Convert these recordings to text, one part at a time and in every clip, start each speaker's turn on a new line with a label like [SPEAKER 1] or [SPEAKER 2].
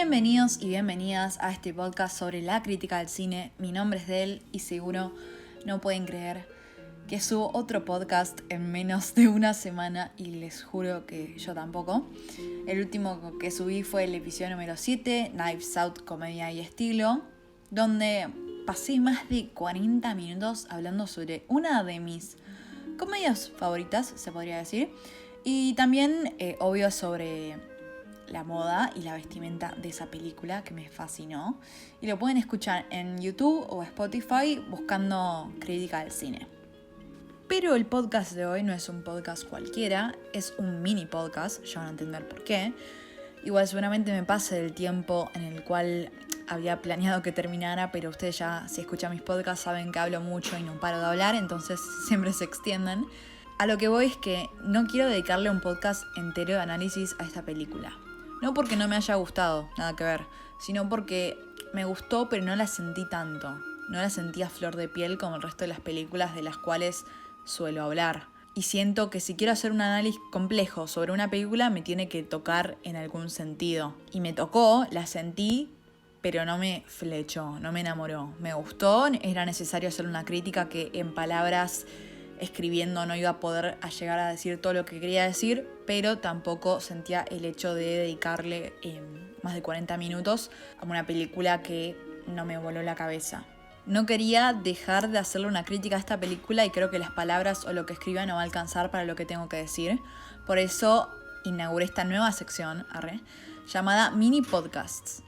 [SPEAKER 1] Bienvenidos y bienvenidas a este podcast sobre la crítica del cine. Mi nombre es Del y seguro no pueden creer que subo otro podcast en menos de una semana y les juro que yo tampoco. El último que subí fue el episodio número 7, Knives Out, Comedia y Estilo, donde pasé más de 40 minutos hablando sobre una de mis comedias favoritas, se podría decir, y también, obvio, sobre la moda y la vestimenta de esa película que me fascinó. Y lo pueden escuchar en YouTube o Spotify buscando Crítica del Cine. Pero el podcast de hoy no es un podcast cualquiera, es un mini podcast, ya van a entender por qué. Igual seguramente me pase el tiempo en el cual había planeado que terminara, pero ustedes ya, si escuchan mis podcasts, saben que hablo mucho y no paro de hablar, entonces siempre se extienden. A lo que voy es que no quiero dedicarle un podcast entero de análisis a esta película. No porque no me haya gustado, nada que ver, sino porque me gustó pero no la sentí tanto. No la sentí a flor de piel como el resto de las películas de las cuales suelo hablar. Y siento que si quiero hacer un análisis complejo sobre una película me tiene que tocar en algún sentido. Y me tocó, la sentí, pero no me flechó, no me enamoró. Me gustó, era necesario hacer una crítica que en palabras escribiendo no iba a poder llegar a decir todo lo que quería decir, pero tampoco sentía el hecho de dedicarle más de 40 minutos a una película que no me voló la cabeza. No quería dejar de hacerle una crítica a esta película y creo que las palabras o lo que escriba no va a alcanzar para lo que tengo que decir. Por eso inauguré esta nueva sección, llamada Mini Podcasts,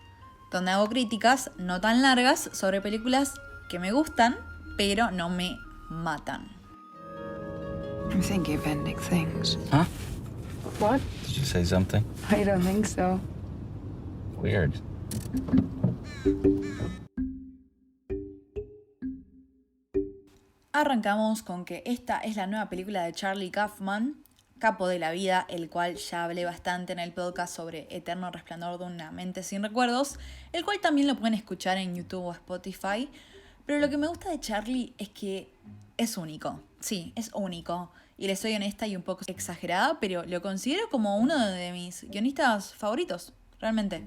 [SPEAKER 1] donde hago críticas no tan largas sobre películas que me gustan, pero no me matan.
[SPEAKER 2] I think you're bending things.
[SPEAKER 3] Huh?
[SPEAKER 2] What?
[SPEAKER 3] Did you say something?
[SPEAKER 2] I don't think so.
[SPEAKER 3] Weird.
[SPEAKER 1] Arrancamos con que esta es la nueva película de Charlie Kaufman, Capo de la Vida, el cual ya hablé bastante en el podcast sobre Eterno Resplandor de una mente sin recuerdos, el cual también lo pueden escuchar en YouTube o Spotify. Pero lo que me gusta de Charlie es que es único. Sí, es único. Y le soy honesta y un poco exagerada, pero lo considero como uno de mis guionistas favoritos, realmente.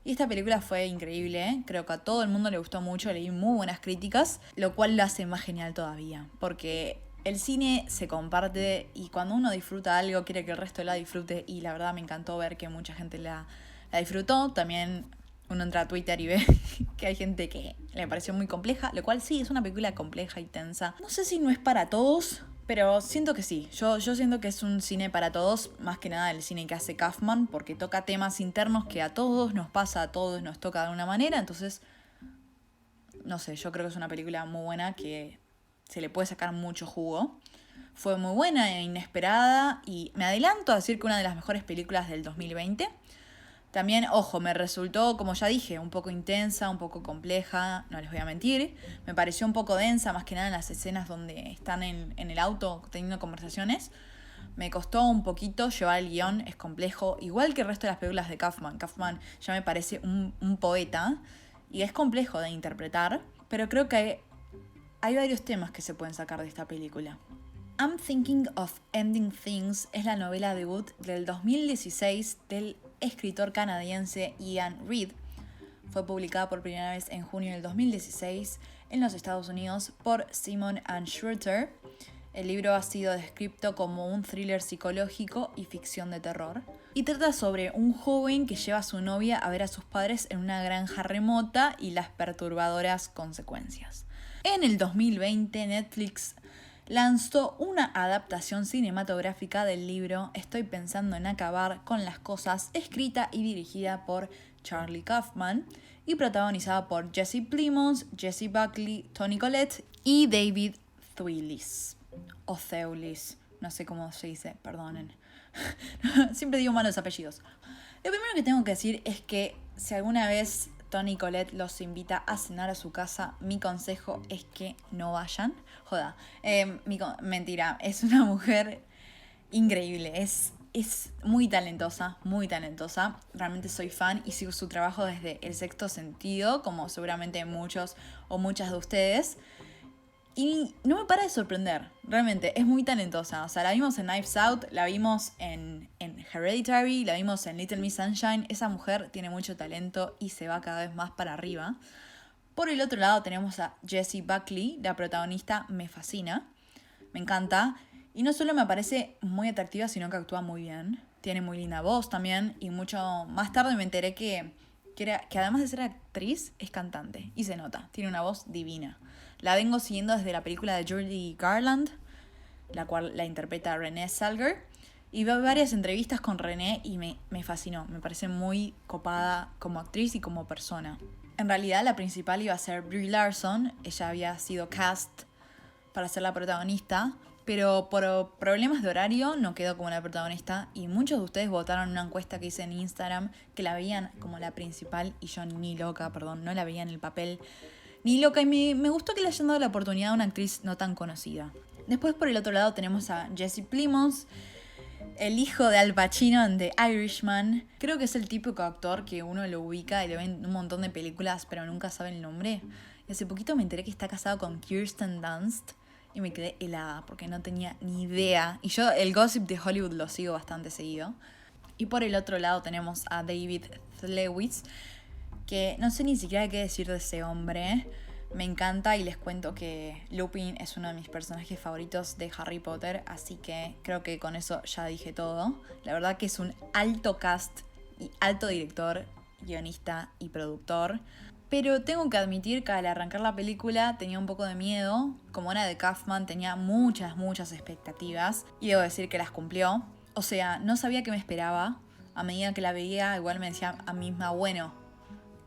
[SPEAKER 1] Y esta película fue increíble, ¿eh? Creo que a todo el mundo le gustó mucho, leí muy buenas críticas, lo cual lo hace más genial todavía. Porque el cine se comparte y cuando uno disfruta algo quiere que el resto la disfrute, y la verdad me encantó ver que mucha gente la disfrutó. También uno entra a Twitter y ve que hay gente que le pareció muy compleja, lo cual sí, es una película compleja y tensa. No sé si no es para todos, pero siento que sí. Yo siento que es un cine para todos, más que nada el cine que hace Kaufman, porque toca temas internos que a todos nos pasa, a todos nos toca de alguna manera. Entonces, no sé, yo creo que es una película muy buena que se le puede sacar mucho jugo. Fue muy buena e inesperada y me adelanto a decir que una de las mejores películas del 2020. También, ojo, me resultó, como ya dije, un poco intensa, un poco compleja, no les voy a mentir. Me pareció un poco densa, más que nada en las escenas donde están en el auto teniendo conversaciones. Me costó un poquito llevar el guión, es complejo, igual que el resto de las películas de Kaufman. Kaufman ya me parece un poeta y es complejo de interpretar, pero creo que hay varios temas que se pueden sacar de esta película. I'm Thinking of Ending Things es la novela debut del 2016 del escritor canadiense Ian Reid. Fue publicada por primera vez en junio del 2016 en los Estados Unidos por Simon & Schuster. El libro ha sido descrito como un thriller psicológico y ficción de terror. Y trata sobre un joven que lleva a su novia a ver a sus padres en una granja remota y las perturbadoras consecuencias. En el 2020, Netflix lanzó una adaptación cinematográfica del libro Estoy pensando en acabar con las cosas, escrita y dirigida por Charlie Kaufman y protagonizada por Jesse Plemons, Jessie Buckley, Toni Collette y David Thewlis. O Thewlis, no sé cómo se dice, perdonen. Siempre digo malos apellidos. Lo primero que tengo que decir es que si alguna vez Toni Collette los invita a cenar a su casa, mi consejo es que no vayan. Joda, mentira, es una mujer increíble, es muy talentosa, muy talentosa. Realmente soy fan y sigo su trabajo desde El Sexto Sentido, como seguramente muchos o muchas de ustedes. Y no me para de sorprender, realmente, es muy talentosa. O sea, la vimos en Knives Out, la vimos en Hereditary, la vimos en Little Miss Sunshine. Esa mujer tiene mucho talento y se va cada vez más para arriba. Por el otro lado tenemos a Jessie Buckley, la protagonista me fascina, me encanta. Y no solo me parece muy atractiva, sino que actúa muy bien. Tiene muy linda voz también. Y mucho más tarde me enteré que además de ser actriz, es cantante. Y se nota, tiene una voz divina. La vengo siguiendo desde la película de Judy Garland, la cual la interpreta Renée Zellweger. Y veo varias entrevistas con Renée y me fascinó. Me parece muy copada como actriz y como persona. En realidad la principal iba a ser Brie Larson. Ella había sido cast para ser la protagonista, pero por problemas de horario no quedó como la protagonista. Y muchos de ustedes votaron en una encuesta que hice en Instagram que la veían como la principal y yo ni loca, no la veía en el papel ni loca. Y me gustó que le hayan dado la oportunidad a una actriz no tan conocida. Después por el otro lado tenemos a Jesse Plemons, el hijo de Al Pacino en The Irishman. Creo que es el típico actor que uno lo ubica y lo ve en un montón de películas, pero nunca sabe el nombre. Y hace poquito me enteré que está casado con Kirsten Dunst y me quedé helada porque no tenía ni idea. Y yo el gossip de Hollywood lo sigo bastante seguido. Y por el otro lado tenemos a David Thewlis, que no sé ni siquiera qué decir de ese hombre. Me encanta y les cuento que Lupin es uno de mis personajes favoritos de Harry Potter, así que creo que con eso ya dije todo. La verdad que es un alto cast y alto director, guionista y productor. Pero tengo que admitir que al arrancar la película tenía un poco de miedo. Como era de Kaufman tenía muchas expectativas y debo decir que las cumplió. O sea, no sabía qué me esperaba. A medida que la veía igual me decía a mí misma, bueno,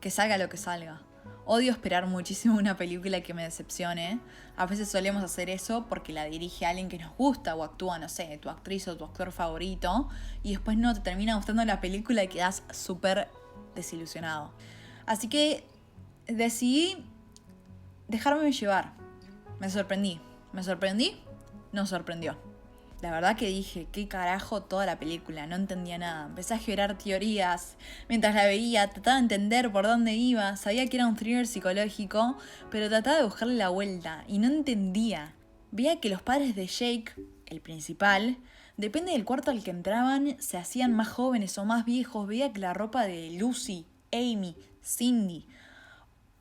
[SPEAKER 1] que salga lo que salga. Odio esperar muchísimo una película que me decepcione. A veces solemos hacer eso porque la dirige alguien que nos gusta o actúa, no sé, tu actriz o tu actor favorito. Y después no te termina gustando la película y quedas súper desilusionado. Así que decidí dejarme llevar. Me sorprendí, nos sorprendió. La verdad que dije, qué carajo toda la película, no entendía nada. Empecé a generar teorías mientras la veía, trataba de entender por dónde iba. Sabía que era un thriller psicológico, pero trataba de buscarle la vuelta y no entendía. Veía que los padres de Jake, el principal, depende del cuarto al que entraban, se hacían más jóvenes o más viejos. Veía que la ropa de Lucy, Amy, Cindy,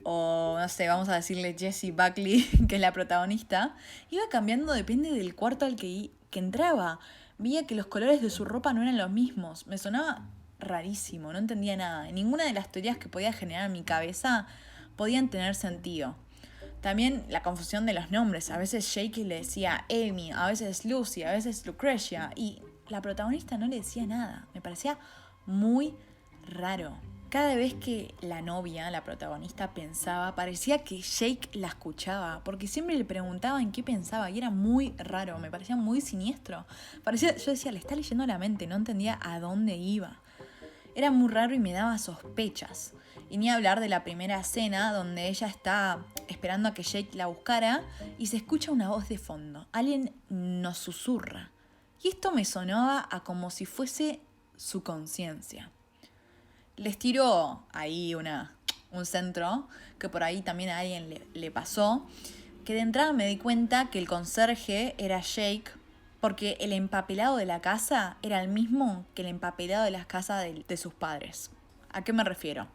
[SPEAKER 1] o no sé, vamos a decirle Jessie Buckley, que es la protagonista, iba cambiando depende del cuarto al que entraba. Veía que los colores de su ropa no eran los mismos. Me sonaba rarísimo, no entendía nada. Ninguna de las teorías que podía generar en mi cabeza podían tener sentido. También la confusión de los nombres. A veces Jake le decía Amy, a veces Lucy, a veces Lucretia. Y la protagonista no le decía nada. Me parecía muy raro. Cada vez que la novia, la protagonista, pensaba, parecía que Jake la escuchaba, porque siempre le preguntaba en qué pensaba y era muy raro, me parecía muy siniestro. Yo decía, le está leyendo la mente, no entendía a dónde iba. Era muy raro y me daba sospechas. Y ni hablar de la primera escena donde ella está esperando a que Jake la buscara y se escucha una voz de fondo. Alguien nos susurra. Y esto me sonaba a como si fuese su conciencia. Les tiro ahí un centro, que por ahí también a alguien le pasó, que de entrada me di cuenta que el conserje era Jake, porque el empapelado de la casa era el mismo que el empapelado de las casas de sus padres. ¿A qué me refiero?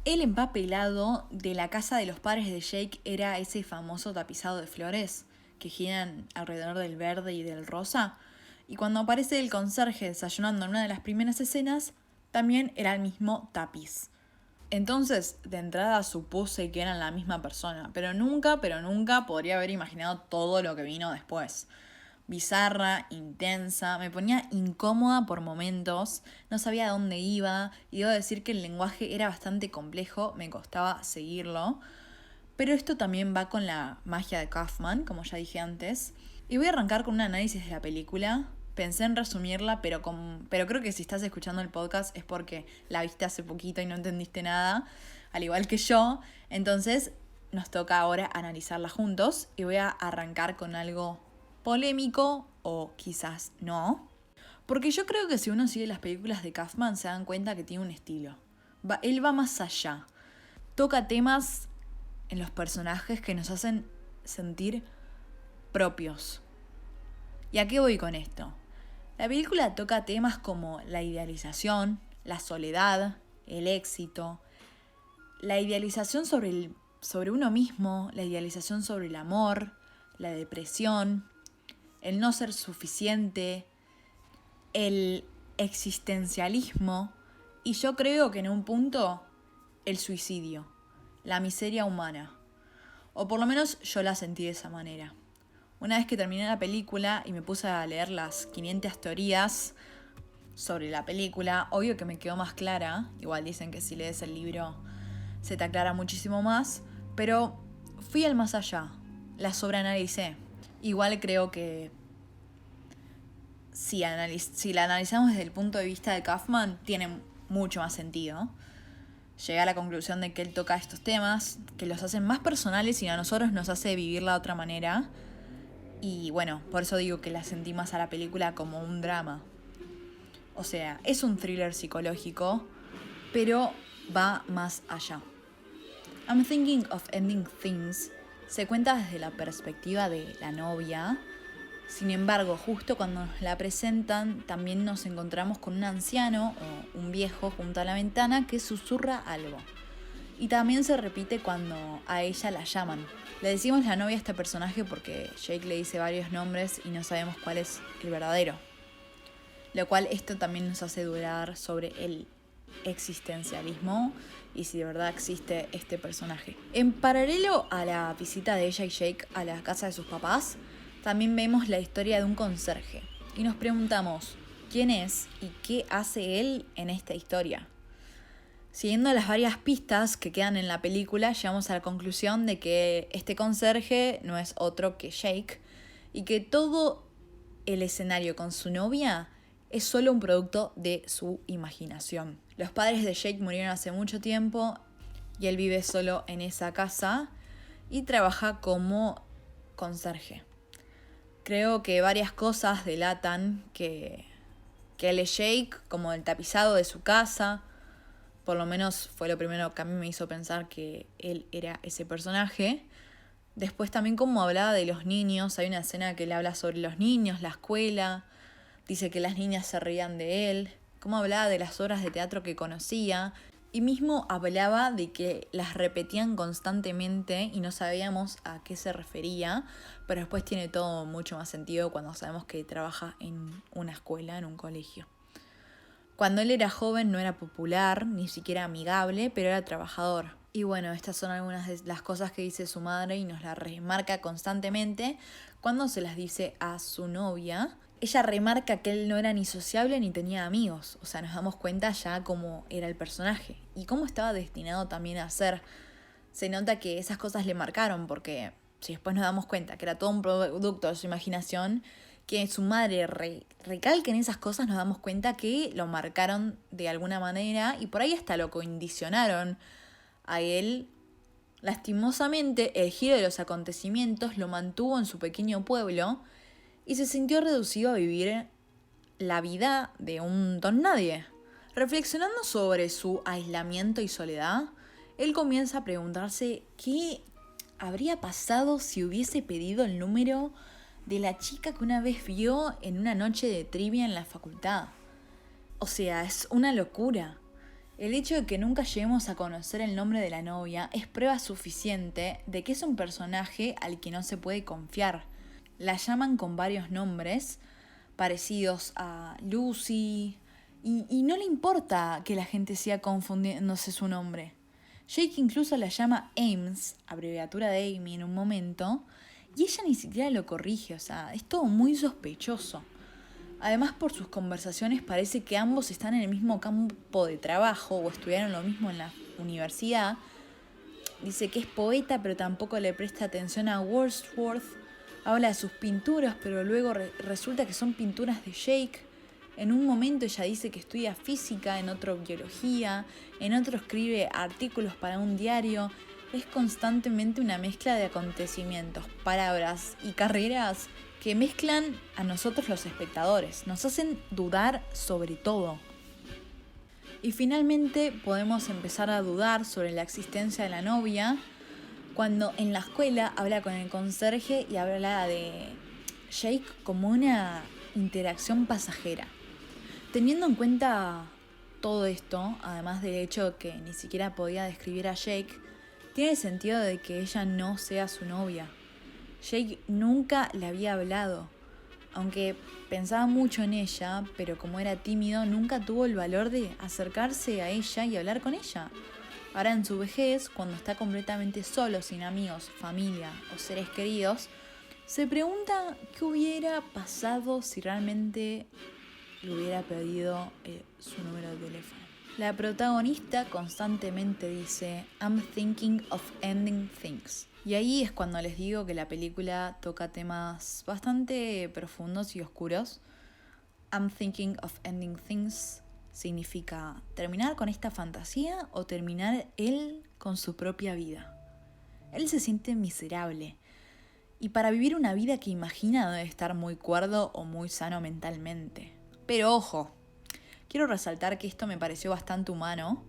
[SPEAKER 1] El empapelado de la casa de los padres de Jake era ese famoso tapizado de flores que giran alrededor del verde y del rosa. Y cuando aparece el conserje desayunando en una de las primeras escenas, también era el mismo tapiz. Entonces, de entrada supuse que eran la misma persona, pero nunca podría haber imaginado todo lo que vino después. Bizarra, intensa, me ponía incómoda por momentos, no sabía a dónde iba, y debo decir que el lenguaje era bastante complejo, me costaba seguirlo. Pero esto también va con la magia de Kaufman, como ya dije antes. Y voy a arrancar con un análisis de la película. Pensé en resumirla, pero creo que si estás escuchando el podcast es porque la viste hace poquito y no entendiste nada, al igual que yo. Entonces nos toca ahora analizarla juntos y voy a arrancar con algo polémico o quizás no. Porque yo creo que si uno sigue las películas de Kaufman se dan cuenta que tiene un estilo. Él va más allá. Toca temas en los personajes que nos hacen sentir propios. ¿Y a qué voy con esto? La película toca temas como la idealización, la soledad, el éxito, la idealización sobre uno mismo, la idealización sobre el amor, la depresión, el no ser suficiente, el existencialismo y yo creo que en un punto el suicidio, la miseria humana. O por lo menos yo la sentí de esa manera. Una vez que terminé la película y me puse a leer las 500 teorías sobre la película, obvio que me quedó más clara. Igual dicen que si lees el libro se te aclara muchísimo más. Pero fui al más allá, la sobreanalicé. Igual creo que si la analizamos desde el punto de vista de Kaufman, tiene mucho más sentido. Llegué a la conclusión de que él toca estos temas, que los hacen más personales y a nosotros nos hace vivirla de otra manera. Y bueno, por eso digo que la sentí más a la película como un drama. O sea, es un thriller psicológico, pero va más allá. I'm Thinking of Ending Things se cuenta desde la perspectiva de la novia. Sin embargo, justo cuando nos la presentan, también nos encontramos con un anciano o un viejo junto a la ventana que susurra algo. Y también se repite cuando a ella la llaman. Le decimos la novia a este personaje porque Jake le dice varios nombres y no sabemos cuál es el verdadero. Lo cual esto también nos hace dudar sobre el existencialismo y si de verdad existe este personaje. En paralelo a la visita de ella y Jake a la casa de sus papás, también vemos la historia de un conserje. Y nos preguntamos, ¿quién es y qué hace él en esta historia? Siguiendo las varias pistas que quedan en la película, llegamos a la conclusión de que este conserje no es otro que Jake y que todo el escenario con su novia es solo un producto de su imaginación. Los padres de Jake murieron hace mucho tiempo y él vive solo en esa casa y trabaja como conserje. Creo que varias cosas delatan que él es Jake, como el tapizado de su casa. Por lo menos fue lo primero que a mí me hizo pensar que él era ese personaje. Después también como hablaba de los niños, hay una escena que él habla sobre los niños, la escuela, dice que las niñas se reían de él, cómo hablaba de las obras de teatro que conocía, y mismo hablaba de que las repetían constantemente y no sabíamos a qué se refería, pero después tiene todo mucho más sentido cuando sabemos que trabaja en una escuela, en un colegio. Cuando él era joven no era popular, ni siquiera amigable, pero era trabajador. Y bueno, estas son algunas de las cosas que dice su madre y nos las remarca constantemente cuando se las dice a su novia. Ella remarca que él no era ni sociable ni tenía amigos. O sea, nos damos cuenta ya cómo era el personaje y cómo estaba destinado también a ser. Se nota que esas cosas le marcaron porque si después nos damos cuenta que era todo un producto de su imaginación, que su madre recalque en esas cosas, nos damos cuenta que lo marcaron de alguna manera y por ahí hasta lo condicionaron a él. Lastimosamente, el giro de los acontecimientos lo mantuvo en su pequeño pueblo y se sintió reducido a vivir la vida de un don nadie. Reflexionando sobre su aislamiento y soledad, él comienza a preguntarse qué habría pasado si hubiese pedido el número de la chica que una vez vio en una noche de trivia en la facultad. O sea, es una locura. El hecho de que nunca lleguemos a conocer el nombre de la novia es prueba suficiente de que es un personaje al que no se puede confiar. La llaman con varios nombres parecidos a Lucy y no le importa que la gente siga confundiéndose su nombre. Jake incluso la llama Ames, abreviatura de Amy en un momento, y ella ni siquiera lo corrige, o sea, es todo muy sospechoso. Además, por sus conversaciones parece que ambos están en el mismo campo de trabajo o estudiaron lo mismo en la universidad. Dice que es poeta, pero tampoco le presta atención a Wordsworth. Habla de sus pinturas, pero luego resulta que son pinturas de Jake. En un momento ella dice que estudia física, en otro biología, en otro escribe artículos para un diario. Es constantemente una mezcla de acontecimientos, palabras y carreras que mezclan a nosotros los espectadores, nos hacen dudar sobre todo. Y finalmente podemos empezar a dudar sobre la existencia de la novia cuando en la escuela habla con el conserje y habla de Jake como una interacción pasajera. Teniendo en cuenta todo esto, además del hecho que ni siquiera podía describir a Jake, tiene sentido de que ella no sea su novia. Jake nunca le había hablado, aunque pensaba mucho en ella, pero como era tímido, nunca tuvo el valor de acercarse a ella y hablar con ella. Ahora en su vejez, cuando está completamente solo, sin amigos, familia o seres queridos, se pregunta qué hubiera pasado si realmente le hubiera pedido su número de teléfono. La protagonista constantemente dice "I'm thinking of ending things". Y ahí es cuando les digo que la película toca temas bastante profundos y oscuros. I'm thinking of ending things significa terminar con esta fantasía o terminar él con su propia vida. Él se siente miserable. Y para vivir una vida que imagina debe estar muy cuerdo o muy sano mentalmente. Pero ojo, quiero resaltar que esto me pareció bastante humano,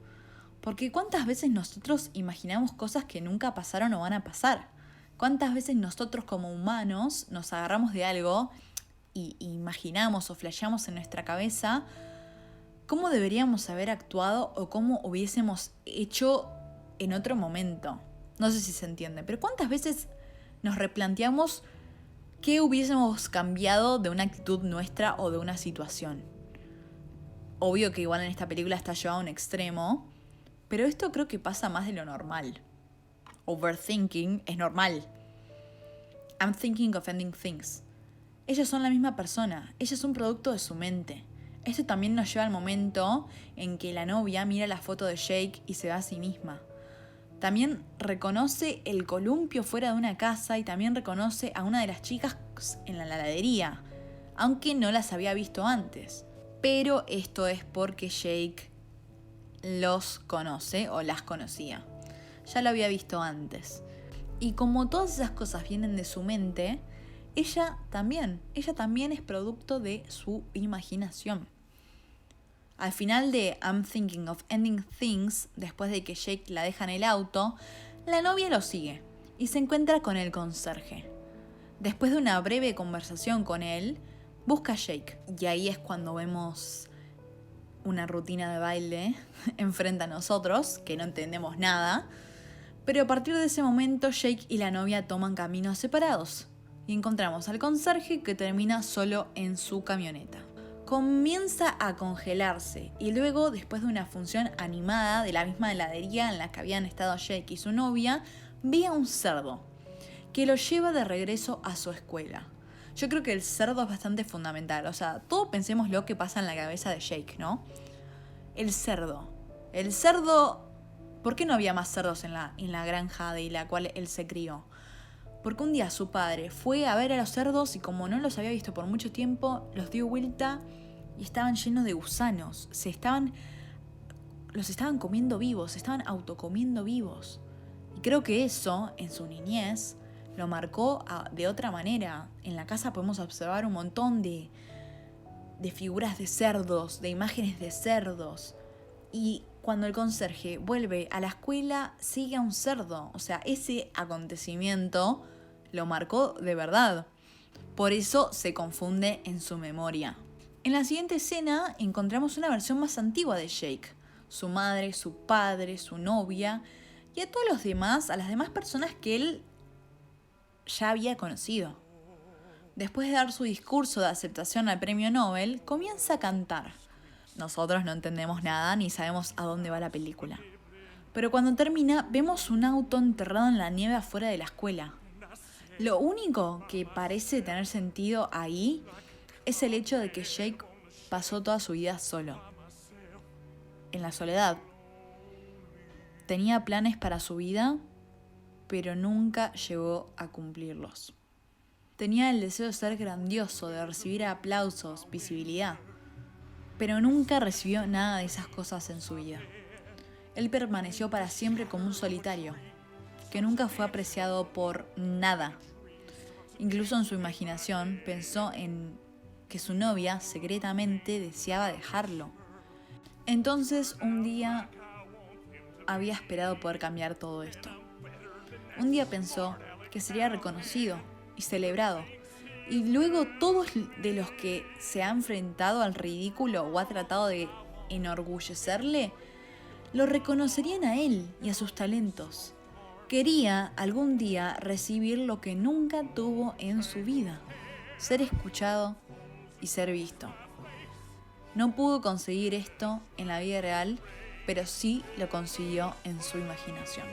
[SPEAKER 1] porque ¿cuántas veces nosotros imaginamos cosas que nunca pasaron o van a pasar? ¿Cuántas veces nosotros como humanos nos agarramos de algo y imaginamos o flasheamos en nuestra cabeza cómo deberíamos haber actuado o cómo hubiésemos hecho en otro momento? No sé si se entiende, pero ¿cuántas veces nos replanteamos qué hubiésemos cambiado de una actitud nuestra o de una situación? Obvio que igual en esta película está llevado a un extremo, pero esto creo que pasa más de lo normal. Overthinking es normal. I'm thinking of ending things. Ellos son la misma persona, ella es un producto de su mente. Esto también nos lleva al momento en que la novia mira la foto de Jake y se va a sí misma. También reconoce el columpio fuera de una casa y también reconoce a una de las chicas en la heladería, aunque no las había visto antes. Pero esto es porque Jake los conoce o las conocía. Ya lo había visto antes. Y como todas esas cosas vienen de su mente, ella también es producto de su imaginación. Al final de I'm thinking of ending things, después de que Jake la deja en el auto, la novia lo sigue y se encuentra con el conserje. Después de una breve conversación con él, busca a Jake y ahí es cuando vemos una rutina de baile enfrente a nosotros, que no entendemos nada, pero a partir de ese momento Jake y la novia toman caminos separados y encontramos al conserje que termina solo en su camioneta. Comienza a congelarse y luego, después de una función animada de la misma heladería en la que habían estado Jake y su novia, ve a un cerdo que lo lleva de regreso a su escuela. Yo creo que el cerdo es bastante fundamental, o sea, todo pensemos lo que pasa en la cabeza de Jake, ¿no? El cerdo, ¿por qué no había más cerdos en la granja de la cual él se crió? Porque un día su padre fue a ver a los cerdos y como no los había visto por mucho tiempo, los dio vuelta y estaban llenos de gusanos. Los estaban comiendo vivos, se estaban autocomiendo vivos. Y creo que eso, en su niñez, lo marcó de otra manera. En la casa podemos observar un montón de figuras de cerdos, de imágenes de cerdos. Y cuando el conserje vuelve a la escuela, sigue a un cerdo. O sea, ese acontecimiento lo marcó de verdad. Por eso se confunde en su memoria. En la siguiente escena encontramos una versión más antigua de Jake. Su madre, su padre, su novia y a todos los demás, a las demás personas que él ya había conocido. Después de dar su discurso de aceptación al premio Nobel, comienza a cantar. Nosotros no entendemos nada ni sabemos a dónde va la película. Pero cuando termina, vemos un auto enterrado en la nieve afuera de la escuela. Lo único que parece tener sentido ahí es el hecho de que Jake pasó toda su vida solo, en la soledad. Tenía planes para su vida, pero nunca llegó a cumplirlos. Tenía el deseo de ser grandioso, de recibir aplausos, visibilidad, pero nunca recibió nada de esas cosas en su vida. Él permaneció para siempre como un solitario, que nunca fue apreciado por nada. Incluso en su imaginación pensó en que su novia secretamente deseaba dejarlo. Entonces un día había esperado poder cambiar todo esto. un día pensó que sería reconocido y celebrado. Y luego todos de los que se ha enfrentado al ridículo o ha tratado de enorgullecerle, lo reconocerían a él y a sus talentos. Quería algún día recibir lo que nunca tuvo en su vida: ser escuchado y ser visto. No pudo conseguir esto en la vida real, pero sí lo consiguió en su imaginación.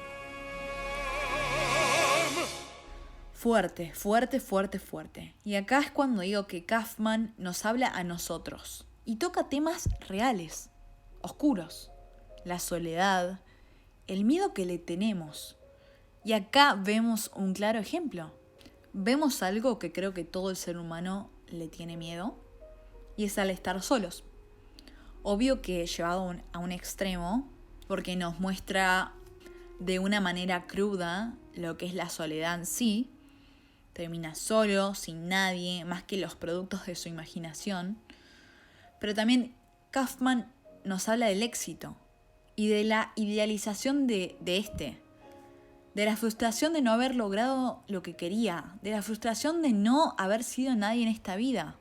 [SPEAKER 1] Fuerte, fuerte, fuerte, fuerte. Y acá es cuando digo que Kaufman nos habla a nosotros y toca temas reales, oscuros, la soledad, el miedo que le tenemos. Y acá vemos un claro ejemplo. Vemos algo que creo que todo el ser humano le tiene miedo, y es al estar solos. Obvio que llevado a un extremo, porque nos muestra de una manera cruda lo que es la soledad en sí. Termina solo, sin nadie, más que los productos de su imaginación. Pero también Kaufman nos habla del éxito y de la idealización de este. De la frustración de no haber logrado lo que quería. De la frustración de no haber sido nadie en esta vida.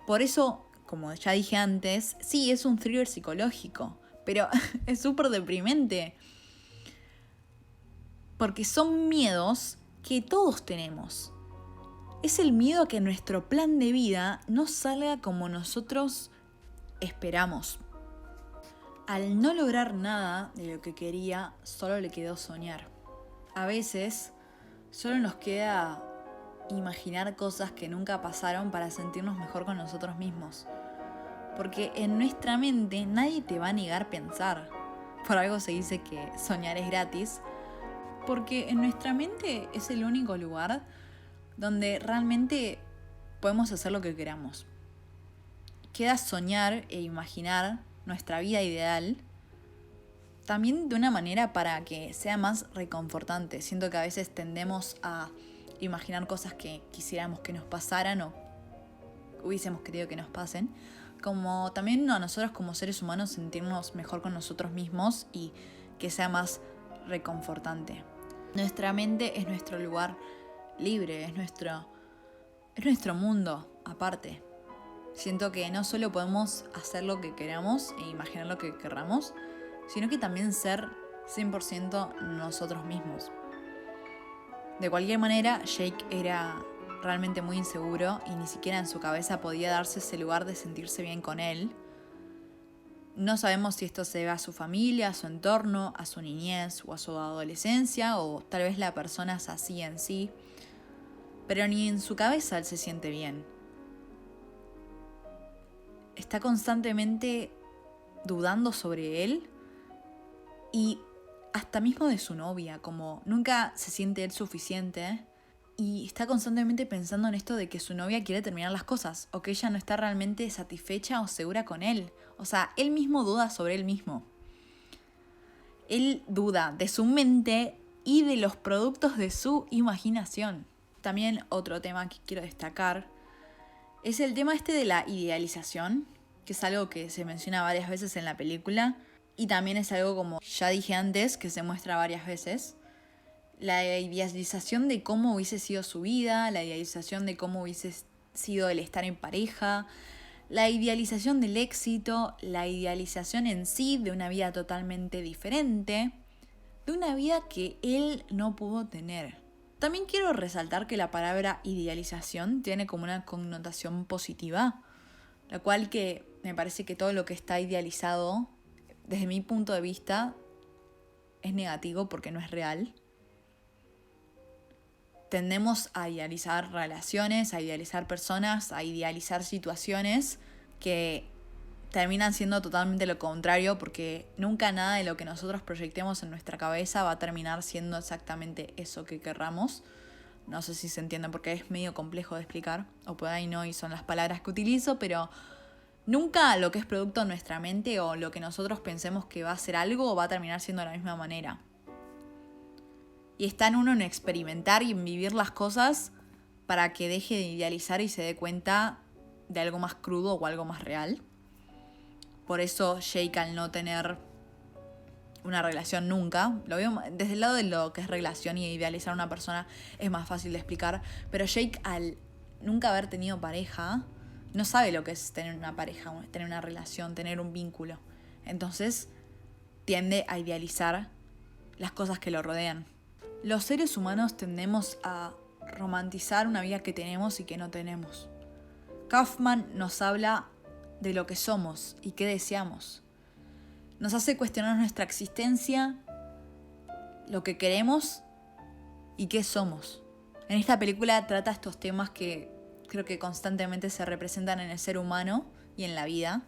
[SPEAKER 1] Por eso, como ya dije antes, sí, es un thriller psicológico, pero es súper deprimente. Porque son miedos que todos tenemos. Es el miedo a que nuestro plan de vida no salga como nosotros esperamos. Al no lograr nada de lo que quería, solo le quedó soñar. A veces, solo nos queda imaginar cosas que nunca pasaron para sentirnos mejor con nosotros mismos. Porque en nuestra mente nadie te va a negar pensar. Por algo se dice que soñar es gratis. Porque en nuestra mente es el único lugar donde realmente podemos hacer lo que queramos. Queda soñar e imaginar nuestra vida ideal, también de una manera para que sea más reconfortante. Siento que a veces tendemos a imaginar cosas que quisiéramos que nos pasaran o hubiésemos querido que nos pasen, como también a nosotros como seres humanos sentirnos mejor con nosotros mismos y que sea más reconfortante. Nuestra mente es nuestro lugar libre, es nuestro mundo aparte. Siento que no solo podemos hacer lo que queramos e imaginar lo que querramos, sino que también ser 100% nosotros mismos. De cualquier manera, Jake era realmente muy inseguro y ni siquiera en su cabeza podía darse ese lugar de sentirse bien con él. No sabemos si esto se debe a su familia, a su entorno, a su niñez o a su adolescencia, o tal vez la persona es así en sí, pero ni en su cabeza él se siente bien. Está constantemente dudando sobre él y hasta mismo de su novia, como nunca se siente él suficiente y está constantemente pensando en esto de que su novia quiere terminar las cosas o que ella no está realmente satisfecha o segura con él. O sea, él mismo duda sobre él mismo. Él duda de su mente y de los productos de su imaginación. También otro tema que quiero destacar es el tema este de la idealización, que es algo que se menciona varias veces en la película y también es algo, como ya dije antes, que se muestra varias veces. La idealización de cómo hubiese sido su vida, la idealización de cómo hubiese sido el estar en pareja, la idealización del éxito, la idealización en sí de una vida totalmente diferente, de una vida que él no pudo tener. También quiero resaltar que la palabra idealización tiene como una connotación positiva, la cual que me parece que todo lo que está idealizado, desde mi punto de vista, es negativo porque no es real. Tendemos a idealizar relaciones, a idealizar personas, a idealizar situaciones que terminan siendo totalmente lo contrario, porque nunca nada de lo que nosotros proyectemos en nuestra cabeza va a terminar siendo exactamente eso que querramos. No sé si se entiende porque es medio complejo de explicar, o por ahí no, y son las palabras que utilizo, pero nunca lo que es producto de nuestra mente o lo que nosotros pensemos que va a ser algo va a terminar siendo de la misma manera. Y está en uno en experimentar y en vivir las cosas para que deje de idealizar y se dé cuenta de algo más crudo o algo más real. Por eso Jake, al no tener una relación nunca. Lo veo desde el lado de lo que es relación y idealizar a una persona es más fácil de explicar. Pero Jake, al nunca haber tenido pareja, no sabe lo que es tener una pareja, tener una relación, tener un vínculo. Entonces tiende a idealizar las cosas que lo rodean. Los seres humanos tendemos a romantizar una vida que tenemos y que no tenemos. Kaufman nos habla de lo que somos y qué deseamos. Nos hace cuestionar nuestra existencia, lo que queremos y qué somos. En esta película trata estos temas que creo que constantemente se representan en el ser humano y en la vida,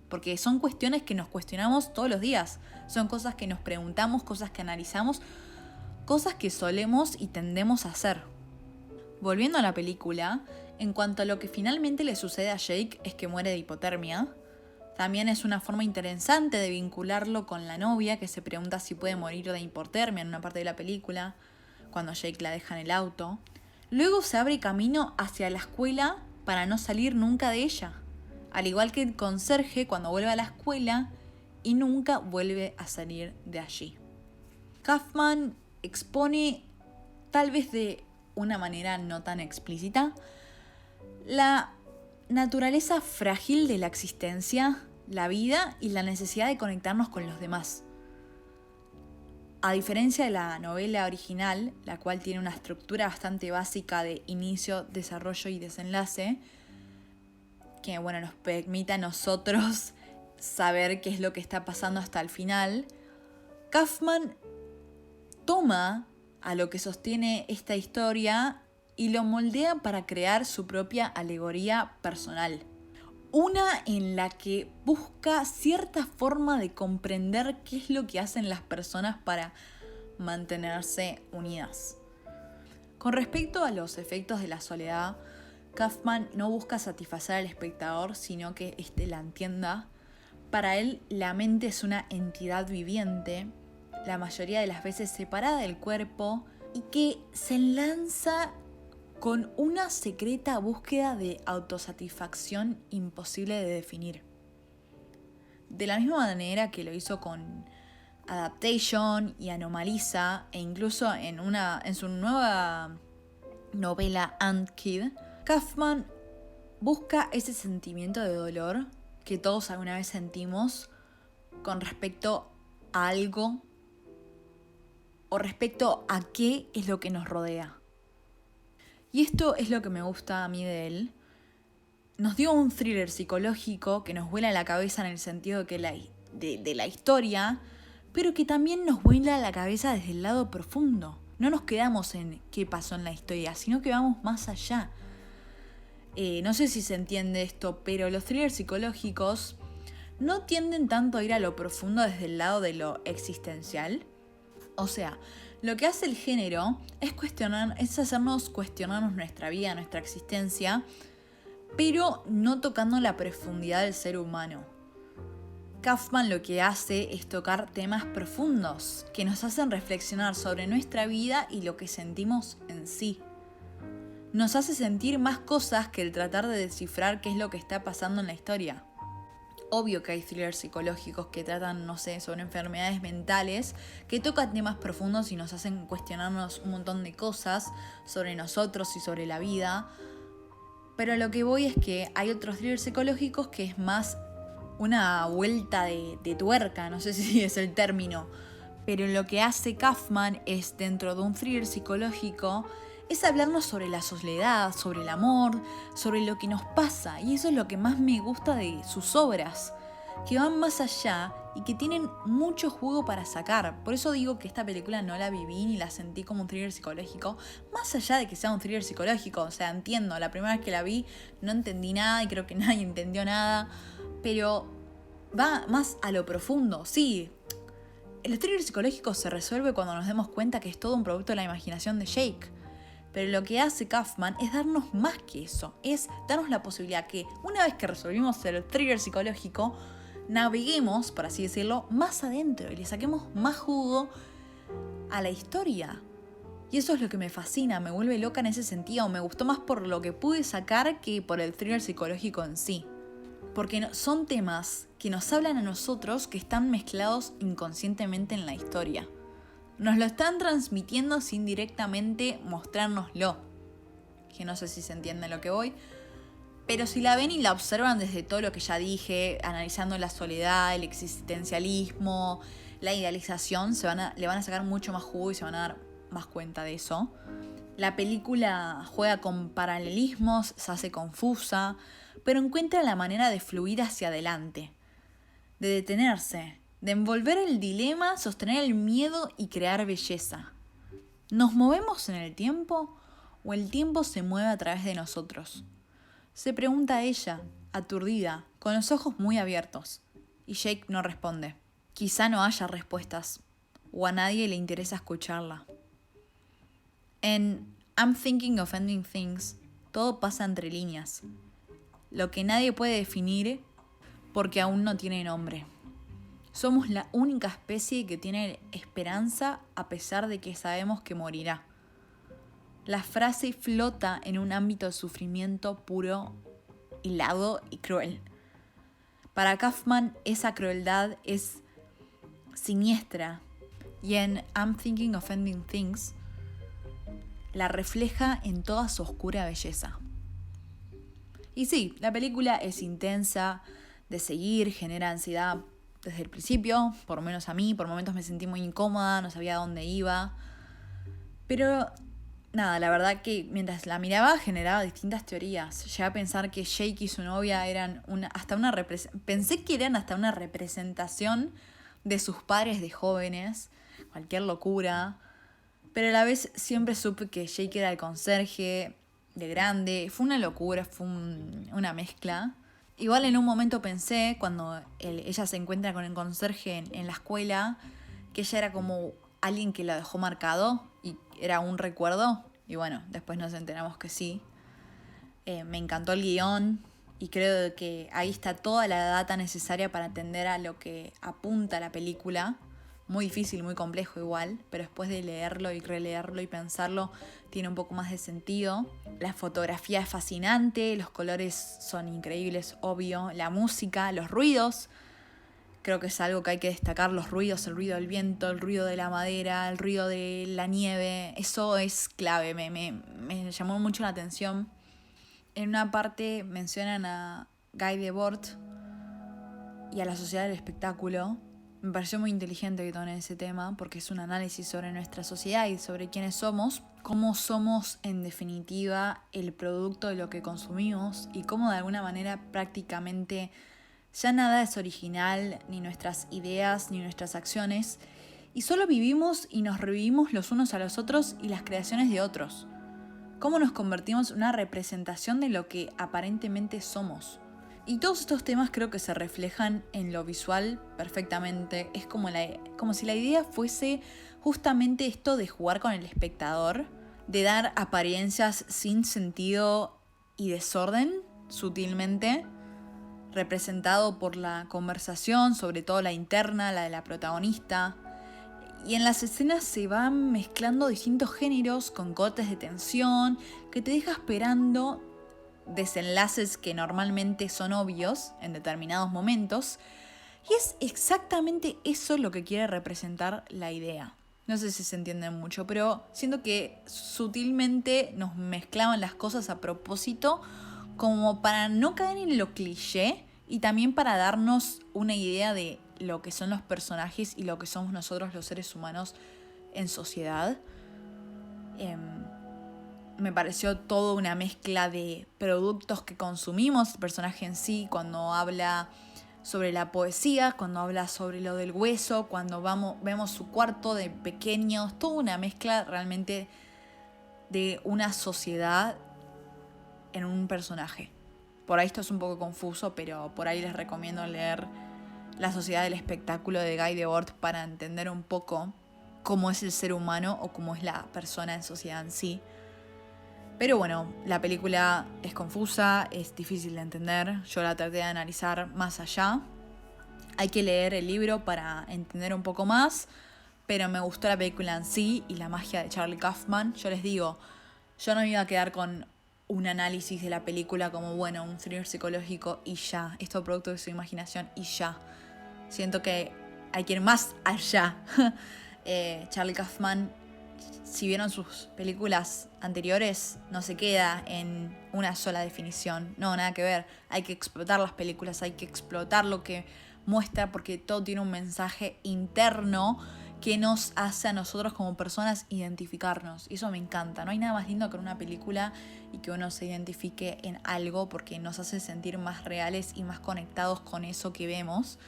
[SPEAKER 1] porque son cuestiones que nos cuestionamos todos los días. Son cosas que nos preguntamos, cosas que analizamos, cosas que solemos y tendemos a hacer. Volviendo a la película, en cuanto a lo que finalmente le sucede a Jake es que muere de hipotermia. También es una forma interesante de vincularlo con la novia, que se pregunta si puede morir de hipotermia en una parte de la película, cuando Jake la deja en el auto. Luego se abre camino hacia la escuela para no salir nunca de ella, al igual que el conserje cuando vuelve a la escuela y nunca vuelve a salir de allí. Kaufman expone, tal vez de una manera no tan explícita, la naturaleza frágil de la existencia, la vida y la necesidad de conectarnos con los demás. A diferencia de la novela original, la cual tiene una estructura bastante básica de inicio, desarrollo y desenlace, que nos permite a nosotros saber qué es lo que está pasando hasta el final, Kaufman toma a lo que sostiene esta historia y lo moldea para crear su propia alegoría personal. Una en la que busca cierta forma de comprender qué es lo que hacen las personas para mantenerse unidas. Con respecto a los efectos de la soledad, Kaufman no busca satisfacer al espectador, sino que éste la entienda. Para él, la mente es una entidad viviente, la mayoría de las veces separada del cuerpo, y que se lanza con una secreta búsqueda de autosatisfacción imposible de definir. De la misma manera que lo hizo con Adaptation y Anomalisa, e incluso en su nueva novela Ant-Kid, Kaufman busca ese sentimiento de dolor que todos alguna vez sentimos con respecto a algo o respecto a qué es lo que nos rodea. Y esto es lo que me gusta a mí de él. Nos dio un thriller psicológico que nos vuela la cabeza en el sentido de la historia, pero que también nos vuela la cabeza desde el lado profundo. No nos quedamos en qué pasó en la historia, sino que vamos más allá. No sé si se entiende esto, pero los thrillers psicológicos no tienden tanto a ir a lo profundo desde el lado de lo existencial. O sea, lo que hace el género es hacernos cuestionarnos nuestra vida, nuestra existencia, pero no tocando la profundidad del ser humano. Kaufman lo que hace es tocar temas profundos que nos hacen reflexionar sobre nuestra vida y lo que sentimos en sí. Nos hace sentir más cosas que el tratar de descifrar qué es lo que está pasando en la historia. Obvio que hay thrillers psicológicos que tratan, sobre enfermedades mentales, que tocan temas profundos y nos hacen cuestionarnos un montón de cosas sobre nosotros y sobre la vida. Pero lo que voy es que hay otros thrillers psicológicos que es más una vuelta de tuerca, no sé si es el término. Pero lo que hace Kaufman es, dentro de un thriller psicológico, es hablarnos sobre la soledad, sobre el amor, sobre lo que nos pasa. Y eso es lo que más me gusta de sus obras, que van más allá y que tienen mucho jugo para sacar. Por eso digo que esta película no la viví ni la sentí como un thriller psicológico, más allá de que sea un thriller psicológico. O sea, entiendo, la primera vez que la vi no entendí nada y creo que nadie entendió nada, pero va más a lo profundo. Sí, el thriller psicológico se resuelve cuando nos demos cuenta que es todo un producto de la imaginación de Jake. Pero lo que hace Kaufman es darnos más que eso, es darnos la posibilidad que una vez que resolvimos el thriller psicológico, naveguemos, por así decirlo, más adentro y le saquemos más jugo a la historia. Y eso es lo que me fascina, me vuelve loca en ese sentido, me gustó más por lo que pude sacar que por el thriller psicológico en sí. Porque son temas que nos hablan a nosotros que están mezclados inconscientemente en la historia. Nos lo están transmitiendo sin directamente mostrárnoslo. Que no sé si se entiende lo que voy. Pero si la ven y la observan desde todo lo que ya dije, analizando la soledad, el existencialismo, la idealización, le van a sacar mucho más jugo y se van a dar más cuenta de eso. La película juega con paralelismos, se hace confusa, pero encuentra la manera de fluir hacia adelante, de detenerse, de envolver el dilema, sostener el miedo y crear belleza. ¿Nos movemos en el tiempo o el tiempo se mueve a través de nosotros? Se pregunta ella, aturdida, con los ojos muy abiertos, y Jake no responde. Quizá no haya respuestas, o a nadie le interesa escucharla. En I'm Thinking of Ending Things, todo pasa entre líneas, lo que nadie puede definir porque aún no tiene nombre. Somos la única especie que tiene esperanza a pesar de que sabemos que morirá. La frase flota en un ámbito de sufrimiento puro, hilado y cruel. Para Kaufman, esa crueldad es siniestra, y en I'm Thinking of Ending Things la refleja en toda su oscura belleza. Y sí, la película es intensa, de seguir, genera ansiedad desde el principio, por lo menos a mí, por momentos me sentí muy incómoda, no sabía a dónde iba, pero nada, la verdad que mientras la miraba generaba distintas teorías. Llegué a pensar que Jake y su novia eran pensé que eran hasta una representación de sus padres de jóvenes, cualquier locura, pero a la vez siempre supe que Jake era el conserje de grande. Fue una locura, fue una mezcla. Igual en un momento pensé, cuando ella se encuentra con el conserje en la escuela, que ella era como alguien que la dejó marcado y era un recuerdo. Y bueno, después nos enteramos que sí. Me encantó el guión y creo que ahí está toda la data necesaria para entender a lo que apunta la película. Muy difícil, muy complejo igual, pero después de leerlo y releerlo y pensarlo, tiene un poco más de sentido. La fotografía es fascinante, los colores son increíbles, obvio. La música, los ruidos, creo que es algo que hay que destacar, los ruidos, el ruido del viento, el ruido de la madera, el ruido de la nieve, eso es clave, me llamó mucho la atención. En una parte mencionan a Guy Debord y a la sociedad del espectáculo. Me pareció muy inteligente que tomen ese tema porque es un análisis sobre nuestra sociedad y sobre quiénes somos, cómo somos en definitiva el producto de lo que consumimos y cómo de alguna manera prácticamente ya nada es original, ni nuestras ideas, ni nuestras acciones, y solo vivimos y nos revivimos los unos a los otros y las creaciones de otros. Cómo nos convertimos en una representación de lo que aparentemente somos. Y todos estos temas creo que se reflejan en lo visual perfectamente. Es como si la idea fuese justamente esto de jugar con el espectador, de dar apariencias sin sentido y desorden, sutilmente, representado por la conversación, sobre todo la interna, la de la protagonista. Y en las escenas se van mezclando distintos géneros con cortes de tensión que te deja esperando desenlaces que normalmente son obvios en determinados momentos, y es exactamente eso lo que quiere representar la idea. No sé si se entiende mucho, pero siento que sutilmente nos mezclaban las cosas a propósito como para no caer en lo cliché y también para darnos una idea de lo que son los personajes y lo que somos nosotros los seres humanos en sociedad. Me pareció todo una mezcla de productos que consumimos. El personaje en sí, cuando habla sobre la poesía, cuando habla sobre lo del hueso, cuando vemos su cuarto de pequeños, toda una mezcla realmente de una sociedad en un personaje. Por ahí esto es un poco confuso, pero por ahí les recomiendo leer La sociedad del espectáculo de Guy Debord para entender un poco cómo es el ser humano o cómo es la persona en sociedad en sí. Pero bueno, la película es confusa, es difícil de entender. Yo la traté de analizar más allá. Hay que leer el libro para entender un poco más, pero me gustó la película en sí y la magia de Charlie Kaufman. Yo les digo, yo no me iba a quedar con un análisis de la película como, bueno, un thriller psicológico y ya, esto producto de su imaginación y ya. Siento que hay que ir más allá. Charlie Kaufman, si vieron sus películas anteriores, no se queda en una sola definición. No, nada que ver. Hay que explotar las películas, hay que explotar lo que muestra, porque todo tiene un mensaje interno que nos hace a nosotros como personas identificarnos. Y eso me encanta. No hay nada más lindo que una película y que uno se identifique en algo, porque nos hace sentir más reales y más conectados con eso que vemos.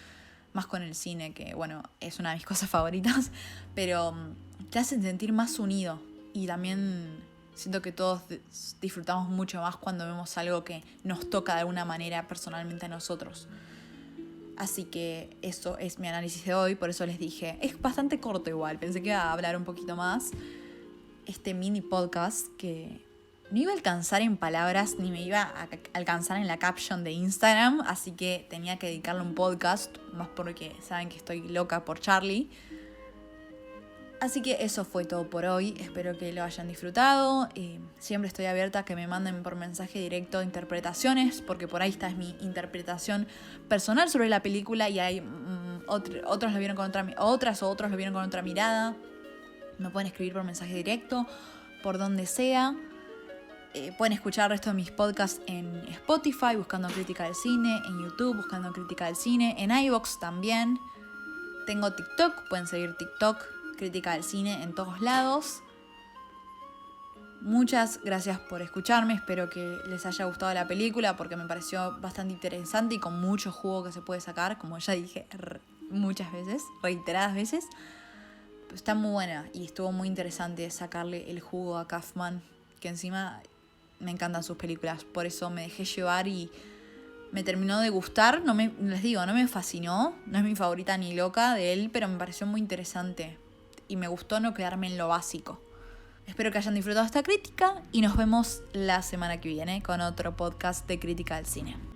[SPEAKER 1] Más con el cine, que bueno, es una de mis cosas favoritas, pero te hacen sentir más unido. Y también siento que todos disfrutamos mucho más cuando vemos algo que nos toca de alguna manera personalmente a nosotros. Así que eso es mi análisis de hoy, por eso les dije, es bastante corto igual, pensé que iba a hablar un poquito más. Este mini podcast que no iba a alcanzar en palabras ni me iba a alcanzar en la caption de Instagram, así que tenía que dedicarle un podcast, más porque saben que estoy loca por Charlie. Así que eso fue todo por hoy, espero que lo hayan disfrutado. Siempre estoy abierta a que me manden por mensaje directo interpretaciones, porque por ahí esta es mi interpretación personal sobre la película y hay otros lo vieron con otros lo vieron con otra mirada. Me pueden escribir por mensaje directo, por donde sea. Pueden escuchar el resto de mis podcasts en Spotify, buscando Crítica del Cine, en YouTube, buscando Crítica del Cine, en iVoox también. Tengo TikTok, pueden seguir TikTok, Crítica del Cine en todos lados. Muchas gracias por escucharme, espero que les haya gustado la película porque me pareció bastante interesante y con mucho jugo que se puede sacar, como ya dije muchas veces, reiteradas veces. Pero está muy buena y estuvo muy interesante sacarle el jugo a Kaufman, que encima me encantan sus películas, por eso me dejé llevar y me terminó de gustar. Les digo, no me fascinó, no es mi favorita ni loca de él, pero me pareció muy interesante y me gustó no quedarme en lo básico. Espero que hayan disfrutado esta crítica y nos vemos la semana que viene con otro podcast de Crítica del Cine.